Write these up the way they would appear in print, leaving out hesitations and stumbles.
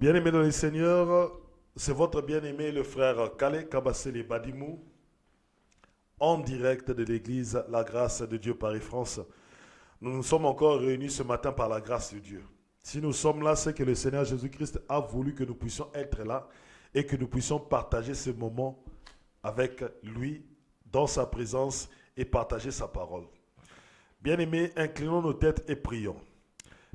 Bien-aimé dans le Seigneur, c'est votre bien-aimé le frère Kale Kabasele Badimou, en direct de l'église La Grâce de Dieu Paris-France. Nous nous sommes encore réunis ce matin par la grâce de Dieu. Si nous sommes là, c'est que le Seigneur Jésus-Christ a voulu que nous puissions être là et que nous puissions partager ce moment avec lui, dans sa présence et partager sa parole. Bien-aimés, inclinons nos têtes et prions.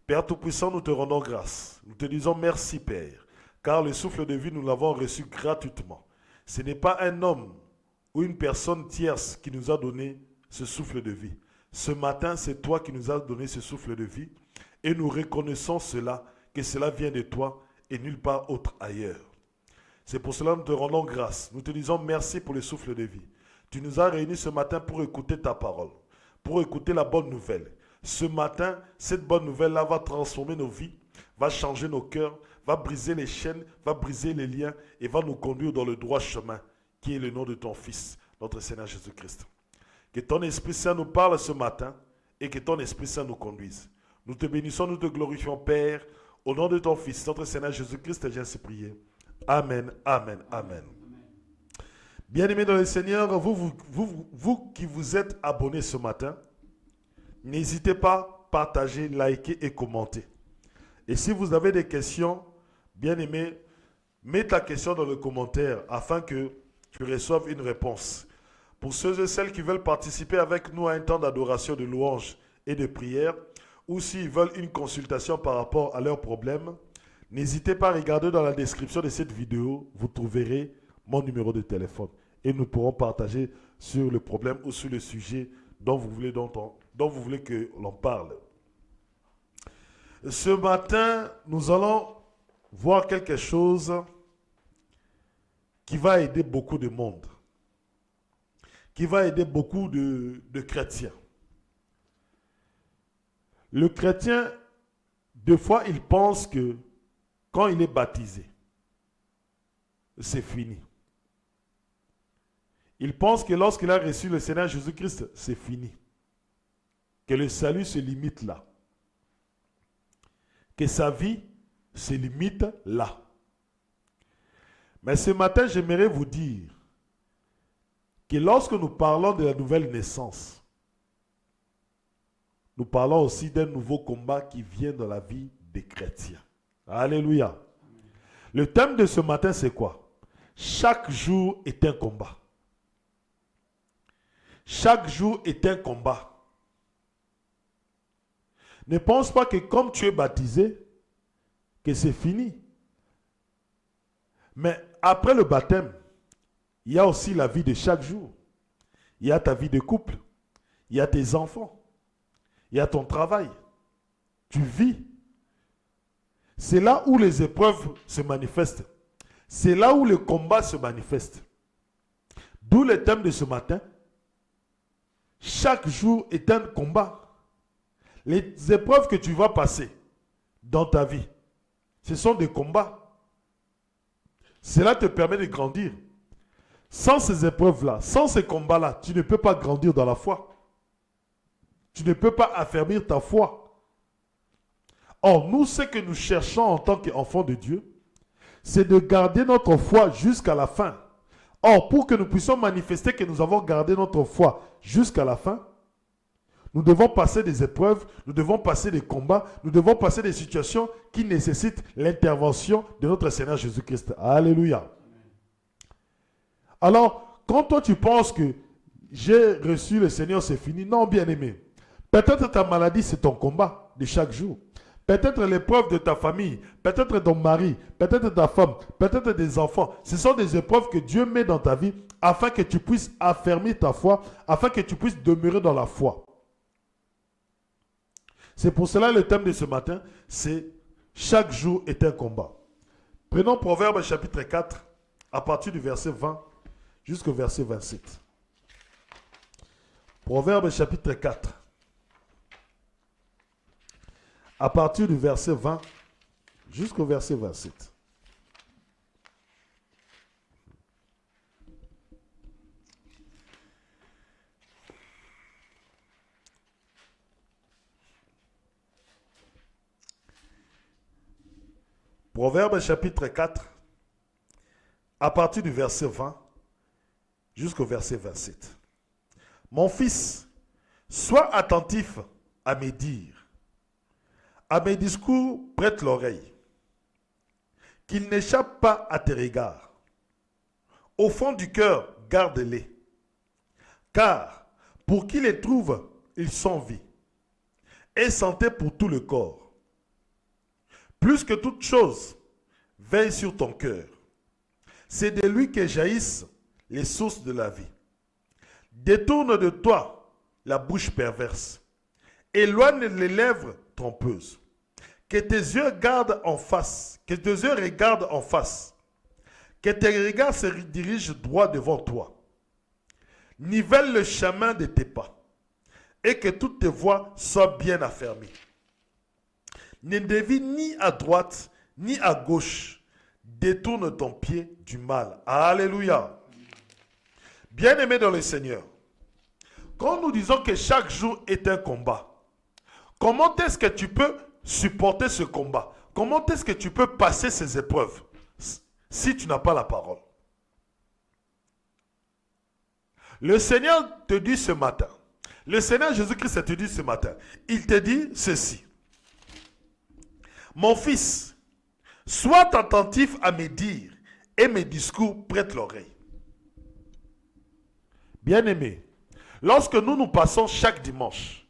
Père Tout-Puissant, nous te rendons grâce. Nous te disons merci, Père, car le souffle de vie, nous l'avons reçu gratuitement. Ce n'est pas un homme ou une personne tierce qui nous a donné ce souffle de vie. Ce matin, c'est toi qui nous as donné ce souffle de vie et nous reconnaissons cela, que cela vient de toi et nulle part autre ailleurs. C'est pour cela que nous te rendons grâce. Nous te disons merci pour le souffle de vie. Tu nous as réunis ce matin pour écouter ta parole, pour écouter la bonne nouvelle. Ce matin, cette bonne nouvelle-là va transformer nos vies, va changer nos cœurs, va briser les chaînes, va briser les liens et va nous conduire dans le droit chemin, qui est le nom de ton Fils, notre Seigneur Jésus-Christ. Que ton Esprit Saint nous parle ce matin et que ton Esprit Saint nous conduise. Nous te bénissons, nous te glorifions, Père, au nom de ton Fils, notre Seigneur Jésus-Christ, j'ai ainsi prié. Amen, amen, amen. Bien-aimés dans le Seigneur, vous qui vous êtes abonnés ce matin, n'hésitez pas à partager, liker et commenter. Et si vous avez des questions, bien-aimés, mets ta question dans le commentaire afin que tu reçoives une réponse. Pour ceux et celles qui veulent participer avec nous à un temps d'adoration, de louange et de prière, ou s'ils veulent une consultation par rapport à leurs problèmes, n'hésitez pas à regarder dans la description de cette vidéo, vous trouverez mon numéro de téléphone. Et nous pourrons partager sur le problème ou sur le sujet dont vous voulez que l'on parle. Ce matin, nous allons voir quelque chose qui va aider beaucoup de monde, qui va aider beaucoup de chrétiens. Le chrétien, des fois, il pense que quand il est baptisé, c'est fini. Il pense que lorsqu'il a reçu le Seigneur Jésus-Christ, c'est fini. Que le salut se limite là. Que sa vie se limite là. Mais ce matin, j'aimerais vous dire que lorsque nous parlons de la nouvelle naissance, nous parlons aussi d'un nouveau combat qui vient dans la vie des chrétiens. Alléluia. Le thème de ce matin, c'est quoi? Chaque jour est un combat. Chaque jour est un combat. Ne pense pas que comme tu es baptisé, que c'est fini. Mais après le baptême, il y a aussi la vie de chaque jour. Il y a ta vie de couple. Il y a tes enfants. Il y a ton travail. Tu vis. C'est là où les épreuves se manifestent. C'est là où le combat se manifeste. D'où le thème de ce matin. Chaque jour est un combat. Les épreuves que tu vas passer dans ta vie, ce sont des combats. Cela te permet de grandir. Sans ces épreuves-là, sans ces combats-là, tu ne peux pas grandir dans la foi. Tu ne peux pas affermir ta foi. Or, nous, ce que nous cherchons en tant qu'enfants de Dieu, c'est de garder notre foi jusqu'à la fin. Or, pour que nous puissions manifester que nous avons gardé notre foi jusqu'à la fin, nous devons passer des épreuves, nous devons passer des combats, nous devons passer des situations qui nécessitent l'intervention de notre Seigneur Jésus-Christ. Alléluia. Alors, quand toi tu penses que j'ai reçu le Seigneur, c'est fini, non, bien-aimé. Peut-être ta maladie, c'est ton combat de chaque jour. Peut-être l'épreuve de ta famille, peut-être ton mari, peut-être ta femme, peut-être des enfants. Ce sont des épreuves que Dieu met dans ta vie afin que tu puisses affermir ta foi, afin que tu puisses demeurer dans la foi. C'est pour cela le thème de ce matin, c'est chaque jour est un combat. Prenons Proverbe chapitre 4, à partir du verset 20 jusqu'au verset 27. Proverbe chapitre 4. À partir du verset 20 jusqu'au verset 27. Proverbe chapitre 4, à partir du verset 20 jusqu'au verset 27. Mon fils, sois attentif à mes dires. À mes discours, prête l'oreille. Qu'ils n'échappent pas à tes regards. Au fond du cœur, garde-les. Car, pour qui les trouve, ils sont vie. Et santé pour tout le corps. Plus que toute chose, veille sur ton cœur. C'est de lui que jaillissent les sources de la vie. Détourne de toi la bouche perverse. Éloigne les lèvres trompeuses. Que tes yeux gardent en face. Que tes yeux regardent en face. Que tes regards se dirigent droit devant toi. Nivelle le chemin de tes pas. Et que toutes tes voies soient bien affermies. Ne dévie ni à droite, ni à gauche. Détourne ton pied du mal. Alléluia. Bien-aimés dans le Seigneur, quand nous disons que chaque jour est un combat, comment est-ce que tu peux supporter ce combat? Comment est-ce que tu peux passer ces épreuves si tu n'as pas la parole? Le Seigneur te dit ce matin, le Seigneur Jésus-Christ te dit ce matin, il te dit ceci. Mon fils, sois attentif à mes dires et mes discours, prête l'oreille. Bien-aimé, lorsque nous passons chaque dimanche,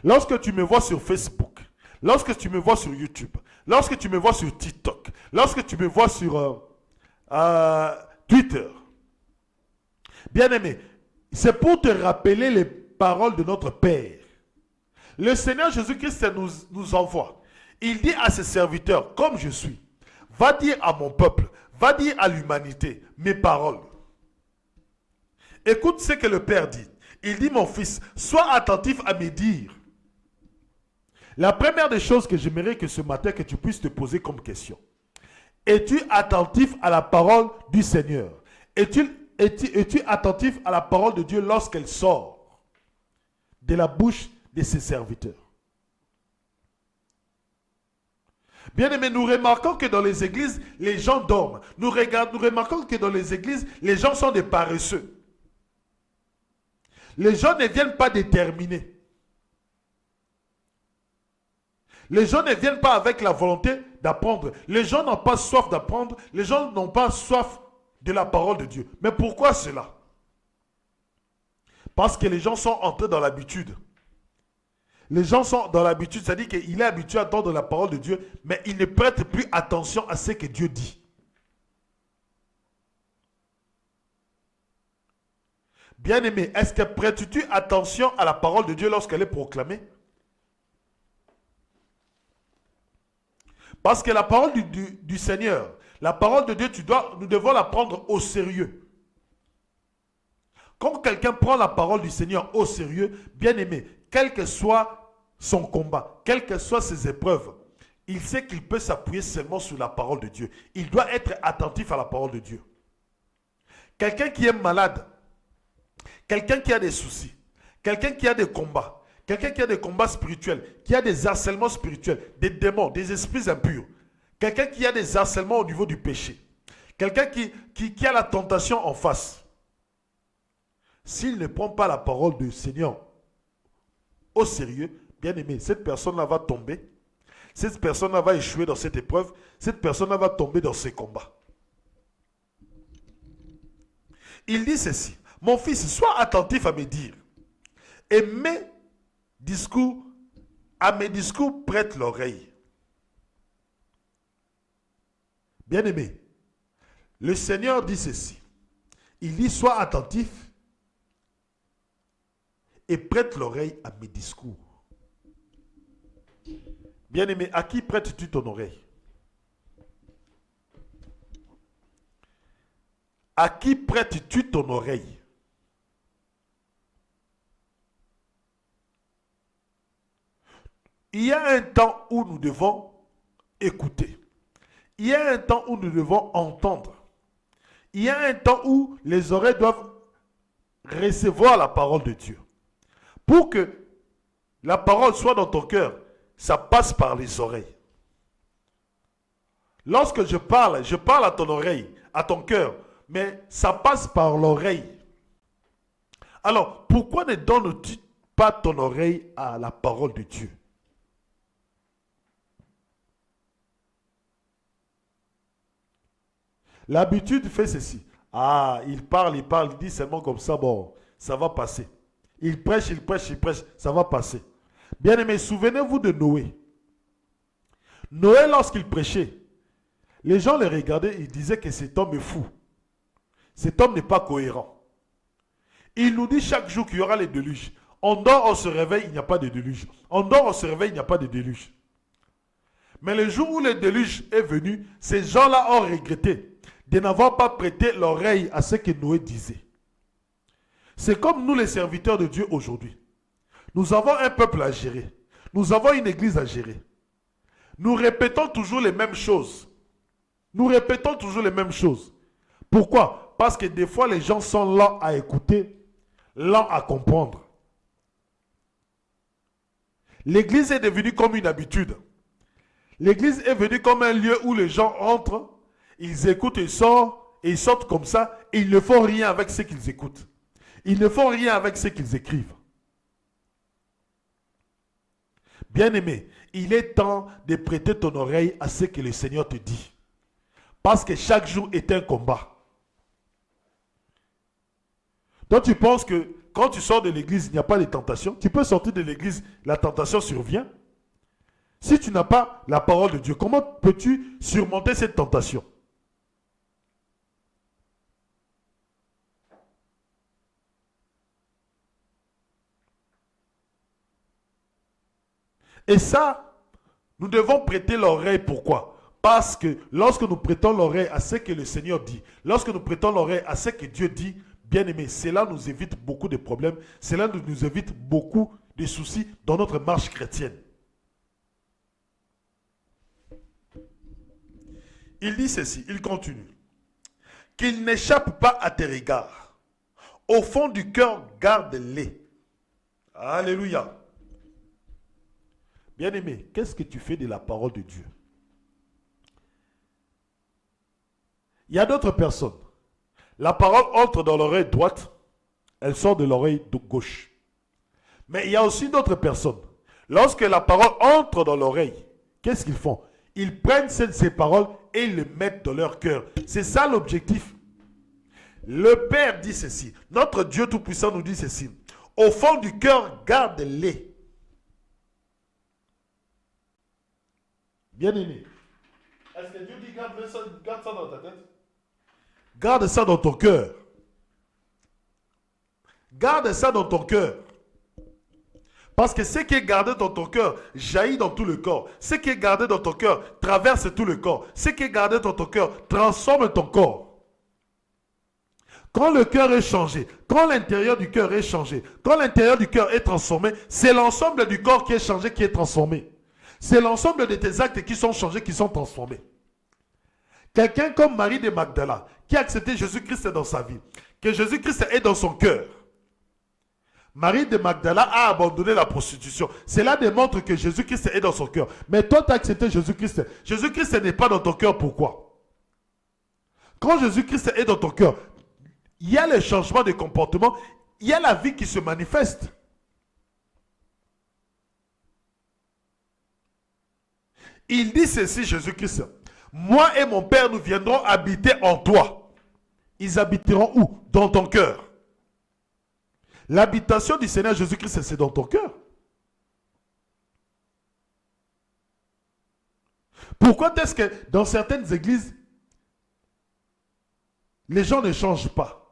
lorsque tu me vois sur Facebook, lorsque tu me vois sur YouTube, lorsque tu me vois sur TikTok, lorsque tu me vois sur Twitter, bien-aimé, c'est pour te rappeler les paroles de notre Père. Le Seigneur Jésus-Christ nous envoie. Il dit à ses serviteurs, comme je suis, va dire à mon peuple, va dire à l'humanité mes paroles. Écoute ce que le Père dit. Il dit, mon fils, sois attentif à mes dires. La première des choses que j'aimerais que ce matin, que tu puisses te poser comme question. Es-tu attentif à la parole du Seigneur? Es-tu attentif à la parole de Dieu lorsqu'elle sort de la bouche de ses serviteurs? Bien-aimés, nous remarquons que dans les églises, les gens dorment. Nous remarquons que dans les églises, les gens sont des paresseux. Les gens ne viennent pas déterminés. Les gens ne viennent pas avec la volonté d'apprendre. Les gens n'ont pas soif d'apprendre. Les gens n'ont pas soif de la parole de Dieu. Mais pourquoi cela? Parce que les gens sont entrés dans l'habitude. Les gens sont dans l'habitude, c'est-à-dire qu'il est habitué à entendre la parole de Dieu, mais il ne prête plus attention à ce que Dieu dit. Bien-aimé, est-ce que prêtes-tu attention à la parole de Dieu lorsqu'elle est proclamée? Parce que la parole du Seigneur, la parole de Dieu, nous devons la prendre au sérieux. Quand quelqu'un prend la parole du Seigneur au sérieux, bien-aimé, quel que soit son combat, quelles que soient ses épreuves, il sait qu'il peut s'appuyer seulement sur la parole de Dieu. Il doit être attentif à la parole de Dieu. Quelqu'un qui est malade, quelqu'un qui a des soucis, quelqu'un qui a des combats, quelqu'un qui a des combats spirituels, qui a des harcèlements spirituels, des démons, des esprits impurs, quelqu'un qui a des harcèlements au niveau du péché, quelqu'un qui a la tentation en face, s'il ne prend pas la parole du Seigneur au sérieux, bien aimé, cette personne-là va tomber, cette personne-là va échouer dans cette épreuve, cette personne-là va tomber dans ses combats. Il dit ceci, mon fils, sois attentif à mes dires, et à mes discours, prête l'oreille. Bien aimé, le Seigneur dit ceci, il dit, sois attentif et prête l'oreille à mes discours. Bien-aimé, à qui prêtes-tu ton oreille? À qui prêtes-tu ton oreille? Il y a un temps où nous devons écouter. Il y a un temps où nous devons entendre. Il y a un temps où les oreilles doivent recevoir la parole de Dieu. Pour que la parole soit dans ton cœur, ça passe par les oreilles. Lorsque je parle à ton oreille, à ton cœur, mais ça passe par l'oreille. Alors, pourquoi ne donnes-tu pas ton oreille à la parole de Dieu? L'habitude fait ceci. Ah, il parle, il dit seulement comme ça, bon, ça va passer. Il prêche, ça va passer. Bien aimé, souvenez-vous de Noé. Noé, lorsqu'il prêchait, les gens le regardaient, ils disaient que cet homme est fou. Cet homme n'est pas cohérent. Il nous dit chaque jour qu'il y aura les déluges. On dort, on se réveille, il n'y a pas de déluge. On dort, on se réveille, il n'y a pas de déluge. Mais le jour où le déluge est venu, ces gens-là ont regretté de n'avoir pas prêté l'oreille à ce que Noé disait. C'est comme nous les serviteurs de Dieu aujourd'hui. Nous avons un peuple à gérer. Nous avons une église à gérer. Nous répétons toujours les mêmes choses. Nous répétons toujours les mêmes choses. Pourquoi? Parce que des fois les gens sont lents à écouter, lents à comprendre. L'église est devenue comme une habitude. L'église est venue comme un lieu où les gens entrent, ils écoutent et ils sortent comme ça, et ils ne font rien avec ce qu'ils écoutent. Ils ne font rien avec ce qu'ils écrivent. Bien-aimé, il est temps de prêter ton oreille à ce que le Seigneur te dit. Parce que chaque jour est un combat. Donc tu penses que quand tu sors de l'église, il n'y a pas de tentation. Tu peux sortir de l'église, la tentation survient. Si tu n'as pas la parole de Dieu, comment peux-tu surmonter cette tentation? Et ça, nous devons prêter l'oreille. Pourquoi? Parce que lorsque nous prêtons l'oreille à ce que le Seigneur dit, lorsque nous prêtons l'oreille à ce que Dieu dit, bien aimé, cela nous évite beaucoup de problèmes, cela nous évite beaucoup de soucis dans notre marche chrétienne. Il dit ceci, il continue. Qu'il n'échappe pas à tes regards. Au fond du cœur, garde-les. Alléluia. Bien-aimé, qu'est-ce que tu fais de la parole de Dieu? Il y a d'autres personnes. La parole entre dans l'oreille droite, elle sort de l'oreille gauche. Mais il y a aussi d'autres personnes. Lorsque la parole entre dans l'oreille, qu'est-ce qu'ils font? Ils prennent ces paroles et ils les mettent dans leur cœur. C'est ça l'objectif. Le Père dit ceci. Notre Dieu Tout-Puissant nous dit ceci. Au fond du cœur, garde-les. Bien-aimé, est-ce que Dieu dit garde ça dans ta tête? Garde ça dans ton cœur. Garde ça dans ton cœur. Parce que ce qui est gardé dans ton cœur jaillit dans tout le corps. Ce qui est gardé dans ton cœur traverse tout le corps. Ce qui est gardé dans ton cœur transforme ton corps. Quand le cœur est changé, quand l'intérieur du cœur est changé, quand l'intérieur du cœur est transformé, c'est l'ensemble du corps qui est changé, qui est transformé. C'est l'ensemble de tes actes qui sont changés, qui sont transformés. Quelqu'un comme Marie de Magdala, qui a accepté Jésus-Christ dans sa vie, que Jésus-Christ est dans son cœur. Marie de Magdala a abandonné la prostitution. Cela démontre que Jésus-Christ est dans son cœur. Mais toi, tu as accepté Jésus-Christ. Jésus-Christ n'est pas dans ton cœur. Pourquoi? Quand Jésus-Christ est dans ton cœur, il y a le changement de comportement, il y a la vie qui se manifeste. Il dit ceci, Jésus-Christ. Moi et mon Père, nous viendrons habiter en toi. Ils habiteront où? Dans ton cœur. L'habitation du Seigneur Jésus-Christ, c'est dans ton cœur. Pourquoi est-ce que dans certaines églises, les gens ne changent pas?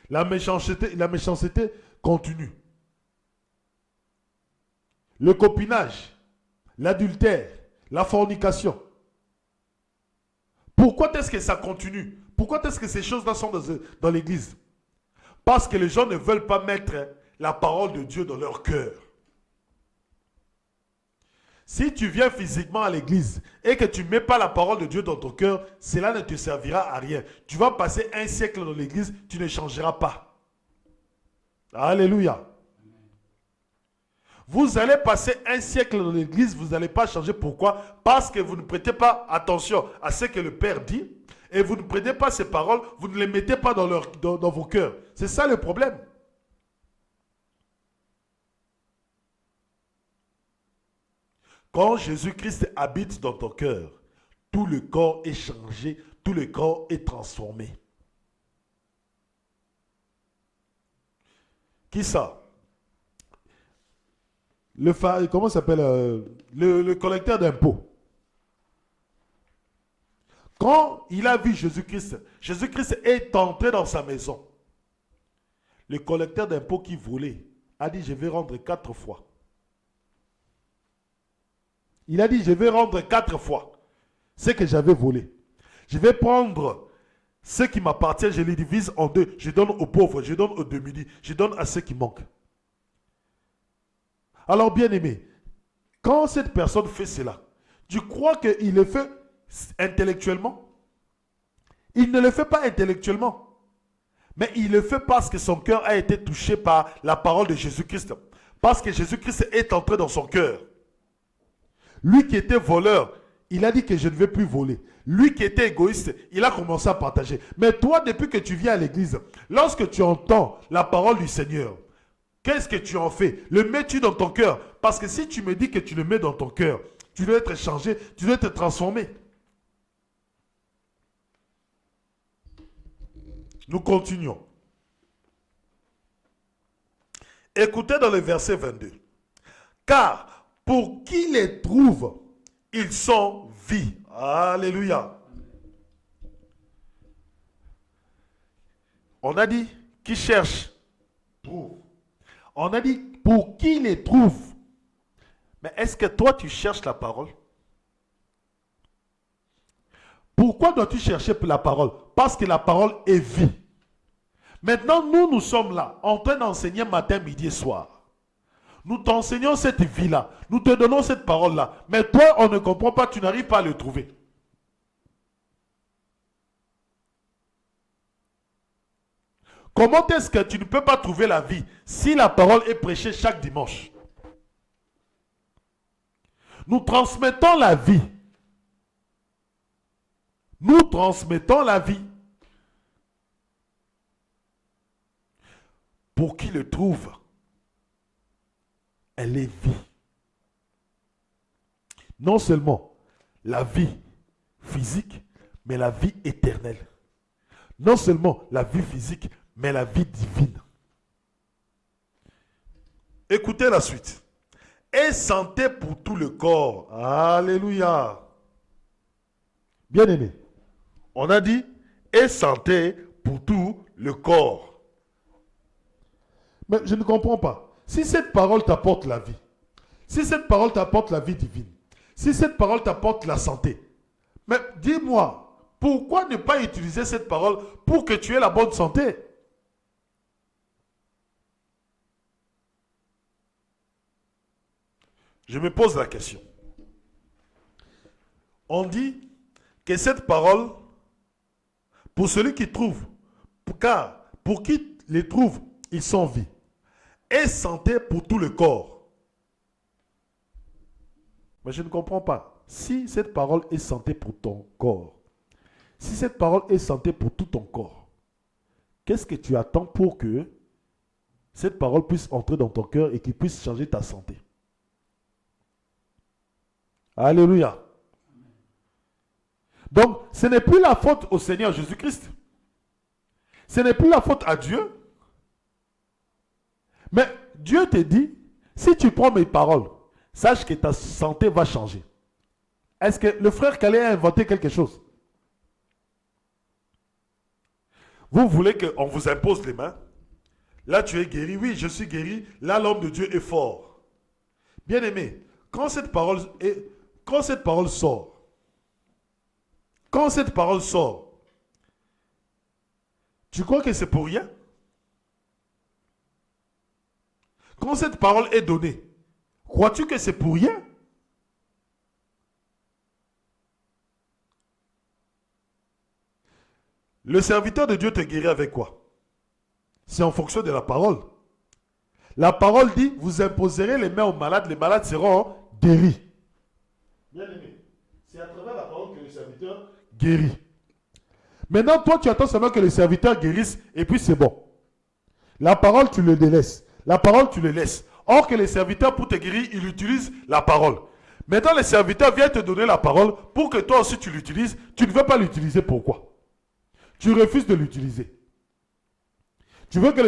La méchanceté continue. Le copinage, l'adultère, la fornication. Pourquoi est-ce que ça continue? Pourquoi est-ce que ces choses-là sont dans l'église? Parce que les gens ne veulent pas mettre la parole de Dieu dans leur cœur. Si tu viens physiquement à l'église et que tu ne mets pas la parole de Dieu dans ton cœur, cela ne te servira à rien. Tu vas passer un siècle dans l'église, tu ne changeras pas. Alléluia. Vous allez passer un siècle dans l'église, vous n'allez pas changer. Pourquoi? Parce que vous ne prêtez pas attention à ce que le Père dit et vous ne prenez pas ces paroles, vous ne les mettez pas dans vos cœurs. C'est ça le problème. Quand Jésus-Christ habite dans ton cœur, tout le corps est changé, tout le corps est transformé. Qui ça? Comment s'appelle le collecteur d'impôts. Quand il a vu Jésus-Christ, Jésus-Christ est entré dans sa maison. Le collecteur d'impôts qui volait a dit, je vais rendre 4 fois. Il a dit, je vais rendre 4 fois ce que j'avais volé. Je vais prendre ce qui m'appartient, je les divise en 2. Je donne aux pauvres, je donne aux démunis, je donne à ceux qui manquent. Alors bien aimé, quand cette personne fait cela, tu crois qu'il le fait intellectuellement? Il ne le fait pas intellectuellement. Mais il le fait parce que son cœur a été touché par la parole de Jésus-Christ. Parce que Jésus-Christ est entré dans son cœur. Lui qui était voleur, il a dit que je ne vais plus voler. Lui qui était égoïste, il a commencé à partager. Mais toi, depuis que tu viens à l'église, lorsque tu entends la parole du Seigneur, qu'est-ce que tu en fais? Le mets-tu dans ton cœur? Parce que si tu me dis que tu le mets dans ton cœur, tu dois être changé, tu dois être transformé. Nous continuons. Écoutez dans le verset 22. Car pour qui les trouve, ils sont vie. Alléluia. On a dit qui cherche, trouve. On a dit pour qui les trouve. Mais est-ce que toi tu cherches la parole? Pourquoi dois-tu chercher la parole? Parce que la parole est vie. Maintenant, nous sommes là, en train d'enseigner matin, midi et soir. Nous t'enseignons cette vie-là. Nous te donnons cette parole-là. Mais toi, on ne comprend pas, tu n'arrives pas à le trouver. Comment est-ce que tu ne peux pas trouver la vie si la parole est prêchée chaque dimanche? Nous transmettons la vie. Nous transmettons la vie. Pour qui le trouve, elle est vie. Non seulement la vie physique, mais la vie éternelle. Non seulement la vie physique, mais la vie divine. Écoutez la suite. Et santé pour tout le corps. Alléluia. Bien aimé. On a dit, et santé pour tout le corps. Mais je ne comprends pas. Si cette parole t'apporte la vie, si cette parole t'apporte la vie divine, si cette parole t'apporte la santé, mais dis-moi, pourquoi ne pas utiliser cette parole pour que tu aies la bonne santé? Je me pose la question. On dit que cette parole, pour celui qui trouve, car pour qui les trouve, ils sont vie. Et santé pour tout le corps. Mais je ne comprends pas. Si cette parole est santé pour ton corps, si cette parole est santé pour tout ton corps, qu'est-ce que tu attends pour que cette parole puisse entrer dans ton cœur et qu'il puisse changer ta santé? Alléluia. Donc, ce n'est plus la faute au Seigneur Jésus-Christ. Ce n'est plus la faute à Dieu. Mais Dieu te dit, si tu prends mes paroles, sache que ta santé va changer. Est-ce que le frère Calais a inventé quelque chose? Vous voulez qu'on vous impose les mains? Là, tu es guéri. Oui, je suis guéri. Là, l'homme de Dieu est fort. Bien aimé, quand cette parole sort, tu crois que c'est pour rien? Quand cette parole est donnée, crois-tu que c'est pour rien? Le serviteur de Dieu te guérit avec quoi? C'est en fonction de la parole. La parole dit, vous imposerez les mains aux malades seront guéris. Bien aimé, c'est à travers la parole que le serviteur guérit. Maintenant, toi, tu attends seulement que le serviteur guérisse et puis c'est bon. La parole, tu le délaisses. La parole, tu le laisses. Or que les serviteurs, pour te guérir, ils utilisent la parole. Maintenant, les serviteurs viennent te donner la parole pour que toi aussi tu l'utilises. Tu ne veux pas l'utiliser. Pourquoi? Tu refuses de l'utiliser. Tu veux que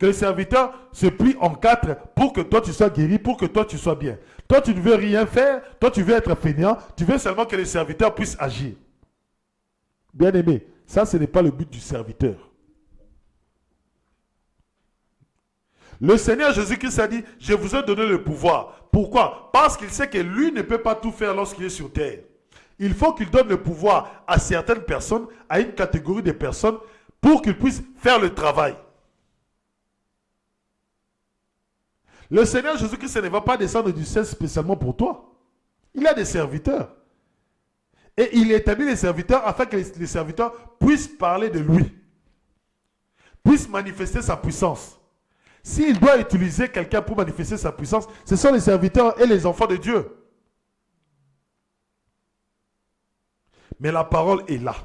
le serviteur se plie en quatre pour que toi tu sois guéri, pour que toi tu sois bien. Toi, tu ne veux rien faire. Toi, tu veux être fainéant. Tu veux seulement que le serviteur puisse agir. Bien aimé, ça, ce n'est pas le but du serviteur. Le Seigneur Jésus-Christ a dit, je vous ai donné le pouvoir. Pourquoi? Parce qu'il sait que lui ne peut pas tout faire lorsqu'il est sur terre. Il faut qu'il donne le pouvoir à certaines personnes, à une catégorie de personnes, pour qu'ils puissent faire le travail. Le Seigneur Jésus-Christ ne va pas descendre du ciel spécialement pour toi. Il a des serviteurs. Et il établit les serviteurs afin que les serviteurs puissent parler de lui. Puissent manifester sa puissance. S'il doit utiliser quelqu'un pour manifester sa puissance, ce sont les serviteurs et les enfants de Dieu. Mais la parole est là,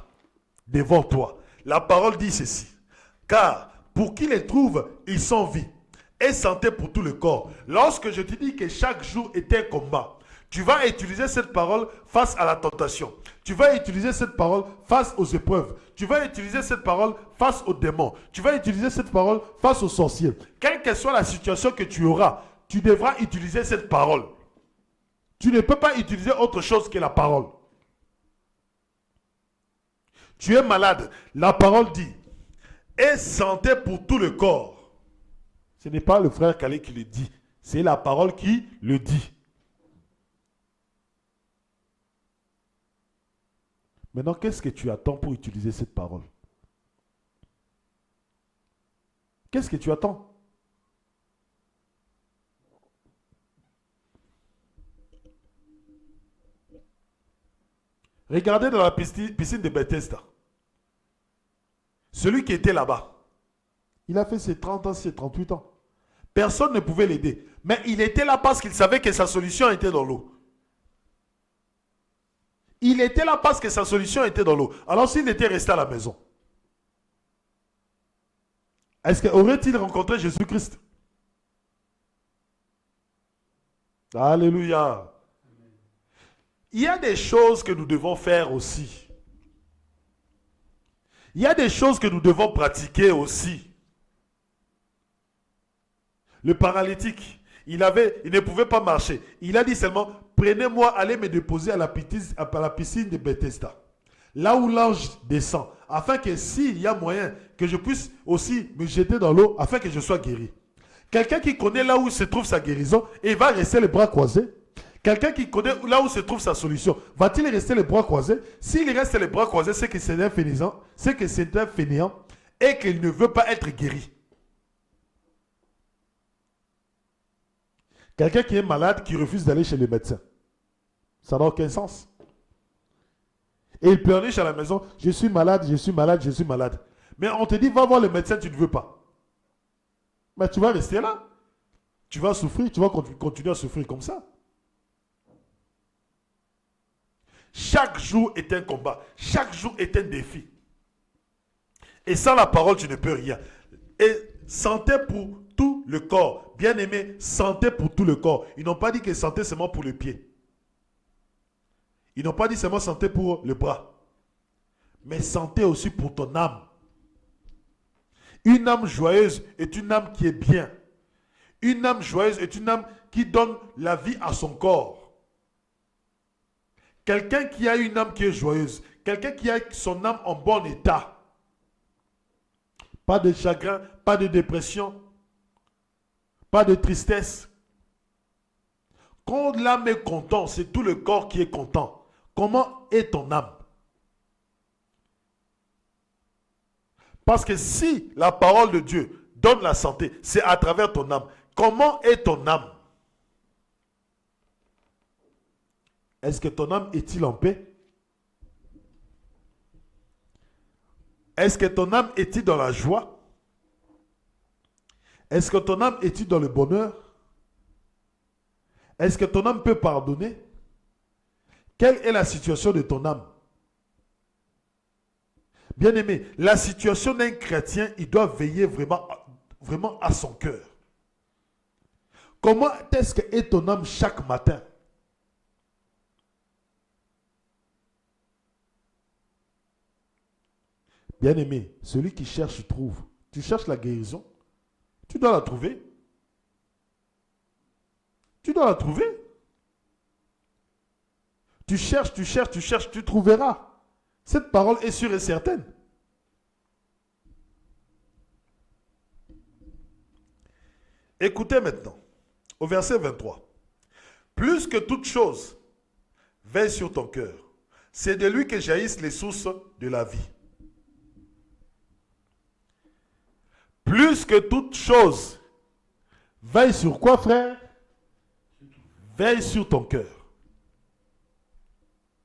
devant toi. La parole dit ceci. Car pour qui les trouve, ils sont vie et santé pour tout le corps. Lorsque je te dis que chaque jour est un combat, tu vas utiliser cette parole face à la tentation. Tu vas utiliser cette parole face aux épreuves. Tu vas utiliser cette parole face aux démons. Tu vas utiliser cette parole face aux sorciers. Quelle que soit la situation que tu auras, tu devras utiliser cette parole. Tu ne peux pas utiliser autre chose que la parole. Tu es malade. La parole dit, et santé pour tout le corps. Ce n'est pas le frère Calais qui le dit. C'est la parole qui le dit. Maintenant, qu'est-ce que tu attends pour utiliser cette parole? Qu'est-ce que tu attends? Regardez dans la piscine de Bethesda. Celui qui était là-bas, il a fait ses 30 ans, ses 38 ans. Personne ne pouvait l'aider. Mais il était là parce qu'il savait que sa solution était dans l'eau. Il était là parce que sa solution était dans l'eau. Alors s'il était resté à la maison, est-ce qu'aurait-il rencontré Jésus-Christ? Alléluia. Il y a des choses que nous devons faire aussi. Il y a des choses que nous devons pratiquer aussi. Le paralytique, il ne pouvait pas marcher. Il a dit seulement, prenez-moi, allez me déposer à la piscine de Bethesda. Là où l'ange descend. Afin que s'il y a moyen que je puisse aussi me jeter dans l'eau, afin que je sois guéri. Quelqu'un qui connaît là où se trouve sa guérison, et va rester les bras croisés. Quelqu'un qui connaît là où se trouve sa solution, va-t-il rester les bras croisés? S'il reste les bras croisés, c'est que c'est un fainéant, et qu'il ne veut pas être guéri. Quelqu'un qui est malade, qui refuse d'aller chez le médecin. Ça n'a aucun sens. Et il pleurniche à la maison, je suis malade, je suis malade, je suis malade. Mais on te dit, va voir le médecin, tu ne veux pas. Mais tu vas rester là. Tu vas souffrir, tu vas continuer à souffrir comme ça. Chaque jour est un combat. Chaque jour est un défi. Et sans la parole, tu ne peux rien. Et santé pour tout le corps. Bien aimé, santé pour tout le corps. Ils n'ont pas dit que santé seulement pour le pied. Ils n'ont pas dit seulement santé pour le bras. Mais santé aussi pour ton âme. Une âme joyeuse est une âme qui est bien. Une âme joyeuse est une âme qui donne la vie à son corps. Quelqu'un qui a une âme qui est joyeuse, quelqu'un qui a son âme en bon état. Pas de chagrin, pas de dépression, pas de tristesse. Quand l'âme est contente, c'est tout le corps qui est content. Comment est ton âme? Parce que si la parole de Dieu donne la santé, c'est à travers ton âme. Comment est ton âme? Est-ce que ton âme est-il en paix? Est-ce que ton âme est-il dans la joie? Est-ce que ton âme est-il dans le bonheur? Est-ce que ton âme peut pardonner? Quelle est la situation de ton âme? Bien-aimé, la situation d'un chrétien, il doit veiller vraiment à son cœur. Comment est-ce que est ton âme chaque matin? Bien-aimé, celui qui cherche trouve. Tu cherches la guérison, tu dois la trouver. Tu dois la trouver. Tu cherches, tu trouveras. Cette parole est sûre et certaine. Écoutez maintenant, au verset 23. Plus que toute chose, veille sur ton cœur. C'est de lui que jaillissent les sources de la vie. Plus que toute chose, veille sur quoi, frère? Veille sur ton cœur.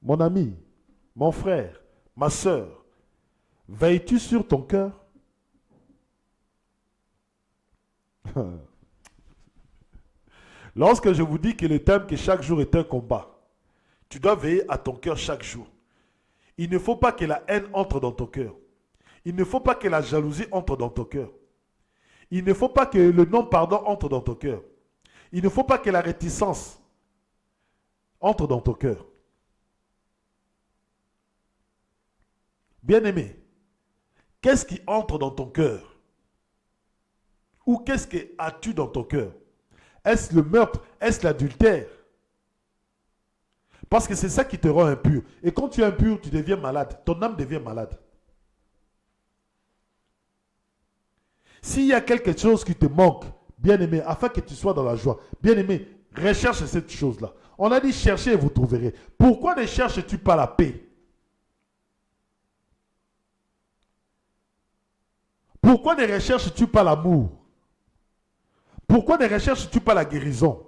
Mon ami, mon frère, ma soeur, veilles-tu sur ton cœur? Lorsque je vous dis que le thème que chaque jour est un combat, tu dois veiller à ton cœur chaque jour. Il ne faut pas que la haine entre dans ton cœur. Il ne faut pas que la jalousie entre dans ton cœur. Il ne faut pas que le non-pardon entre dans ton cœur. Il ne faut pas que la réticence entre dans ton cœur. Bien-aimé, qu'est-ce qui entre dans ton cœur? Ou qu'est-ce que as-tu dans ton cœur? Est-ce le meurtre? Est-ce l'adultère? Parce que c'est ça qui te rend impur. Et quand tu es impur, tu deviens malade. Ton âme devient malade. S'il y a quelque chose qui te manque, bien-aimé, afin que tu sois dans la joie, bien-aimé, recherche cette chose-là. On a dit cherchez et vous trouverez. Pourquoi ne cherches-tu pas la paix? Pourquoi ne recherches-tu pas l'amour? Pourquoi ne recherches-tu pas la guérison?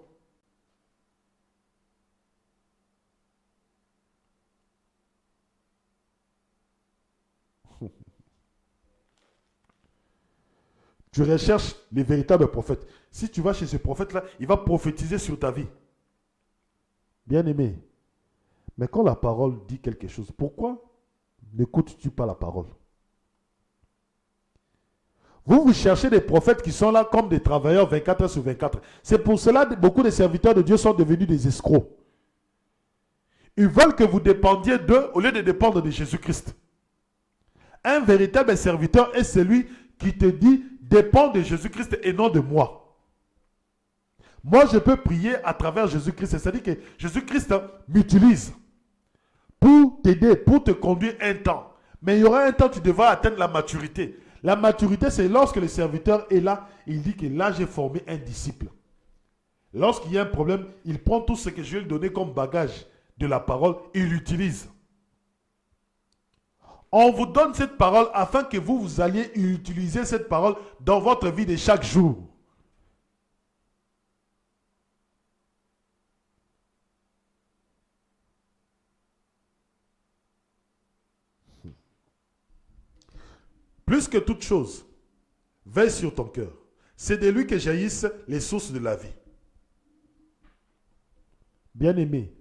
Tu recherches les véritables prophètes. Si tu vas chez ce prophète-là, il va prophétiser sur ta vie. Bien-aimé, mais quand la parole dit quelque chose, pourquoi n'écoutes-tu pas la parole? Vous cherchez des prophètes qui sont là comme des travailleurs 24 heures sur 24. C'est pour cela que beaucoup de serviteurs de Dieu sont devenus des escrocs. Ils veulent que vous dépendiez d'eux au lieu de dépendre de Jésus-Christ. Un véritable serviteur est celui qui te dit dépends de Jésus-Christ et non de moi. Moi, je peux prier à travers Jésus-Christ. C'est-à-dire que Jésus-Christ m'utilise pour t'aider, pour te conduire un temps. Mais il y aura un temps où tu devras atteindre la maturité. La maturité, c'est lorsque le serviteur est là, il dit que là, j'ai formé un disciple. Lorsqu'il y a un problème, il prend tout ce que je vais lui donner comme bagage de la parole, il l'utilise. On vous donne cette parole afin que vous alliez utiliser cette parole dans votre vie de chaque jour. Plus que toute chose, veille sur ton cœur. C'est de lui que jaillissent les sources de la vie. Bien-aimé,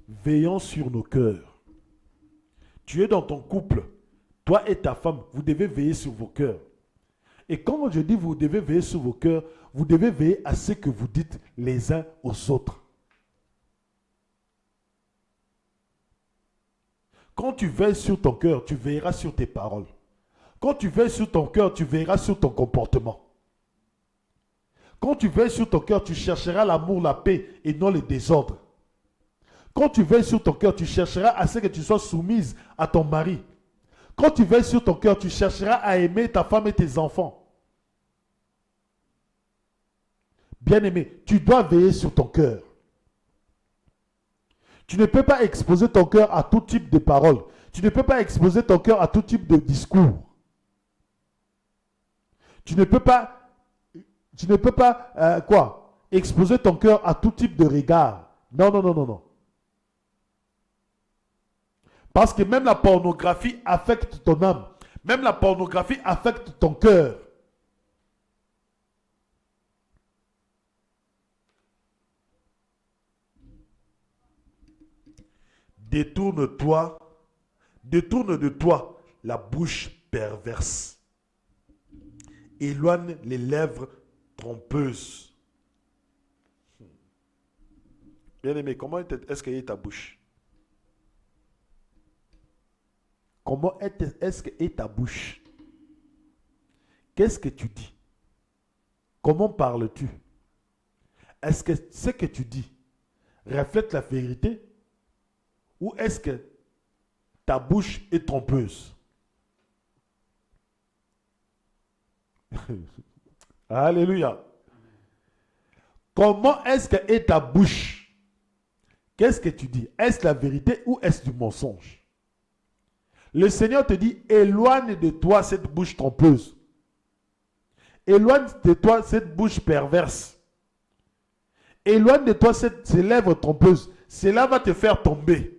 veillons sur nos cœurs. Tu es dans ton couple, toi et ta femme, vous devez veiller sur vos cœurs. Et quand je dis vous devez veiller sur vos cœurs, vous devez veiller à ce que vous dites les uns aux autres. Quand tu veilles sur ton cœur, tu veilleras sur tes paroles. Quand tu veilles sur ton cœur, tu veilleras sur ton comportement. Quand tu veilles sur ton cœur, tu chercheras l'amour, la paix et non le désordre. Quand tu veilles sur ton cœur, tu chercheras à ce que tu sois soumise à ton mari. Quand tu veilles sur ton cœur, tu chercheras à aimer ta femme et tes enfants. Bien-aimé, tu dois veiller sur ton cœur. Tu ne peux pas exposer ton cœur à tout type de paroles. Tu ne peux pas exposer ton cœur à tout type de discours. Tu ne peux pas exposer ton cœur à tout type de regard. Non, non, non, non, non. Parce que même la pornographie affecte ton âme. Même la pornographie affecte ton cœur. Détourne-toi, détourne de toi la bouche perverse. Éloigne les lèvres trompeuses. Bien-aimé, comment est-ce qu'est ta bouche? Comment est-ce qu'est ta bouche? Qu'est-ce que tu dis? Comment parles-tu? Est-ce que ce que tu dis reflète la vérité? Ou est-ce que ta bouche est trompeuse? Alléluia. Comment est-ce que est ta bouche? Qu'est-ce que tu dis? Est-ce la vérité ou est-ce du mensonge? Le Seigneur te dit, éloigne de toi cette bouche trompeuse. Éloigne de toi cette bouche perverse. Éloigne de toi ces lèvres trompeuses. Cela va te faire tomber.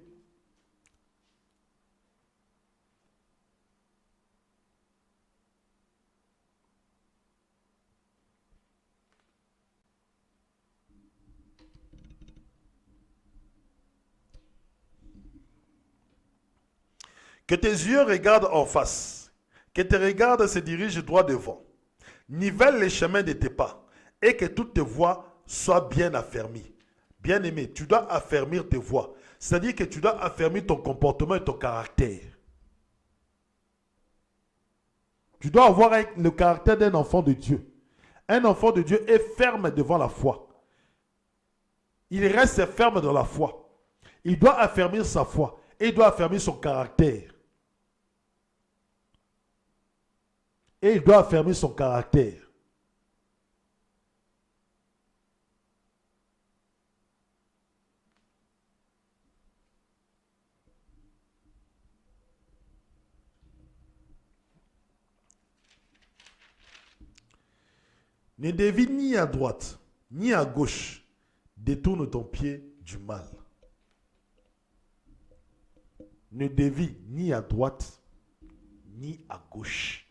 Que tes yeux regardent en face. Que tes regards se dirigent droit devant. Nivelle les chemins de tes pas. Et que toutes tes voies soient bien affermies. Bien-aimé, tu dois affermir tes voies. C'est-à-dire que tu dois affermir ton comportement et ton caractère. Tu dois avoir le caractère d'un enfant de Dieu. Un enfant de Dieu est ferme devant la foi. Il reste ferme dans la foi. Il doit affermir sa foi. Et il doit affermir son caractère. Et il doit affermir son caractère. Ne dévie ni à droite, ni à gauche. Détourne ton pied du mal. Ne dévie ni à droite, ni à gauche.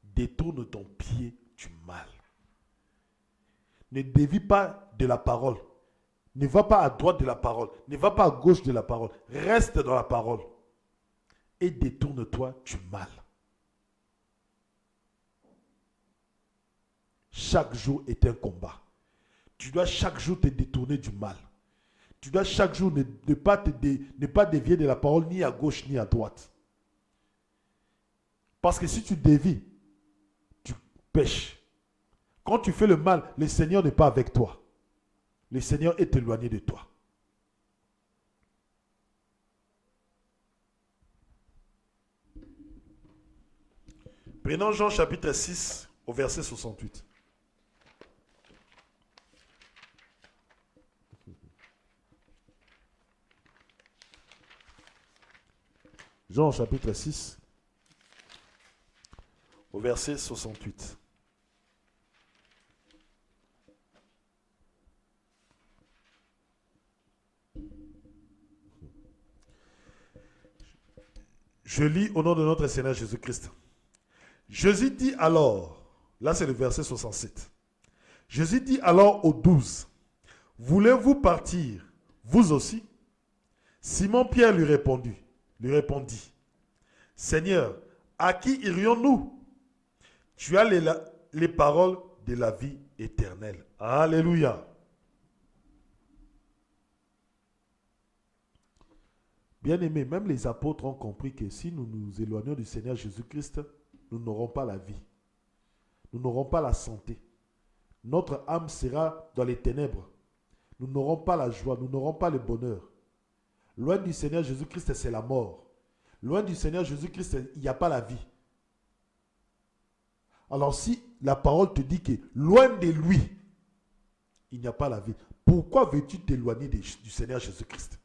Détourne ton pied du mal. Ne dévie pas de la parole. Ne va pas à droite de la parole. Ne va pas à gauche de la parole. Reste dans la parole. Et détourne-toi du mal. Chaque jour est un combat. Tu dois chaque jour te détourner du mal. Tu dois chaque jour ne pas dévier de la parole ni à gauche ni à droite. Parce que si tu dévies, tu pèches. Quand tu fais le mal, le Seigneur n'est pas avec toi. Le Seigneur est éloigné de toi. Prenons Jean chapitre 6 au verset 68. Jean chapitre 6 au verset 68. Je lis au nom de notre Seigneur Jésus-Christ. Jésus dit alors, là c'est le verset 67. Jésus dit alors aux 12, voulez-vous partir, vous aussi? Simon-Pierre lui répondit, Seigneur, à qui irions-nous? Tu as les paroles de la vie éternelle. Alléluia. Bien-aimés, même les apôtres ont compris que si nous nous éloignons du Seigneur Jésus-Christ, nous n'aurons pas la vie. Nous n'aurons pas la santé. Notre âme sera dans les ténèbres. Nous n'aurons pas la joie, nous n'aurons pas le bonheur. Loin du Seigneur Jésus-Christ, c'est la mort. Loin du Seigneur Jésus-Christ, il n'y a pas la vie. Alors si la parole te dit que loin de lui, il n'y a pas la vie, pourquoi veux-tu t'éloigner du Seigneur Jésus-Christ?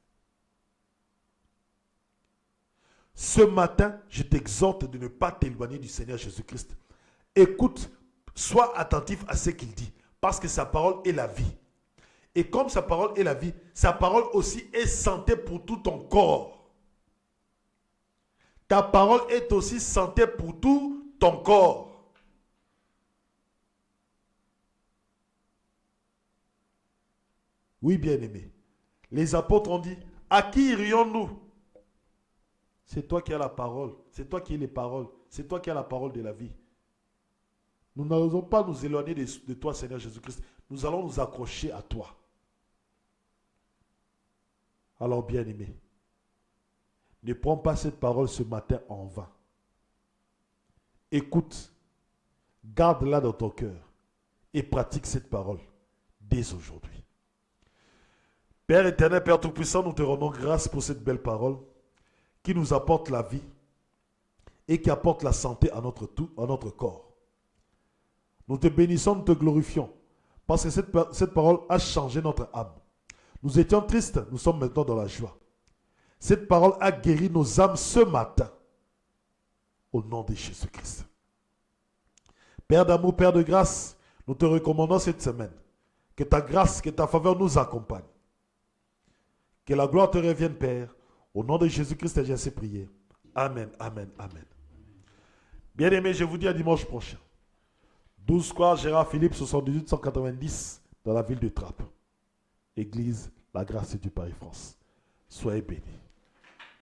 Ce matin, je t'exhorte de ne pas t'éloigner du Seigneur Jésus-Christ. Écoute, sois attentif à ce qu'il dit, parce que sa parole est la vie. Et comme sa parole est la vie, sa parole aussi est santé pour tout ton corps. Ta parole est aussi santé pour tout ton corps. Oui, bien-aimé. Les apôtres ont dit, à qui irions-nous? C'est toi qui as la parole. C'est toi qui as les paroles. C'est toi qui as la parole de la vie. Nous n'allons pas nous éloigner de toi, Seigneur Jésus-Christ. Nous allons nous accrocher à toi. Alors, bien-aimé, ne prends pas cette parole ce matin en vain. Écoute, garde-la dans ton cœur et pratique cette parole dès aujourd'hui. Père éternel, Père Tout-Puissant, nous te rendons grâce pour cette belle parole qui nous apporte la vie et qui apporte la santé à notre corps. Nous te bénissons, nous te glorifions parce que cette parole a changé notre âme. Nous étions tristes, nous sommes maintenant dans la joie. Cette parole a guéri nos âmes ce matin au nom de Jésus-Christ. Père d'amour, Père de grâce, nous te recommandons cette semaine. Que ta grâce, que ta faveur nous accompagne. Que la gloire te revienne, Père. Au nom de Jésus-Christ, j'ai ainsi prié. Amen, amen, amen. Bien-aimés, je vous dis à dimanche prochain. 12 square Gérard Philippe, 78 190, dans la ville de Trappes. Église, la grâce du Paris France. Soyez bénis.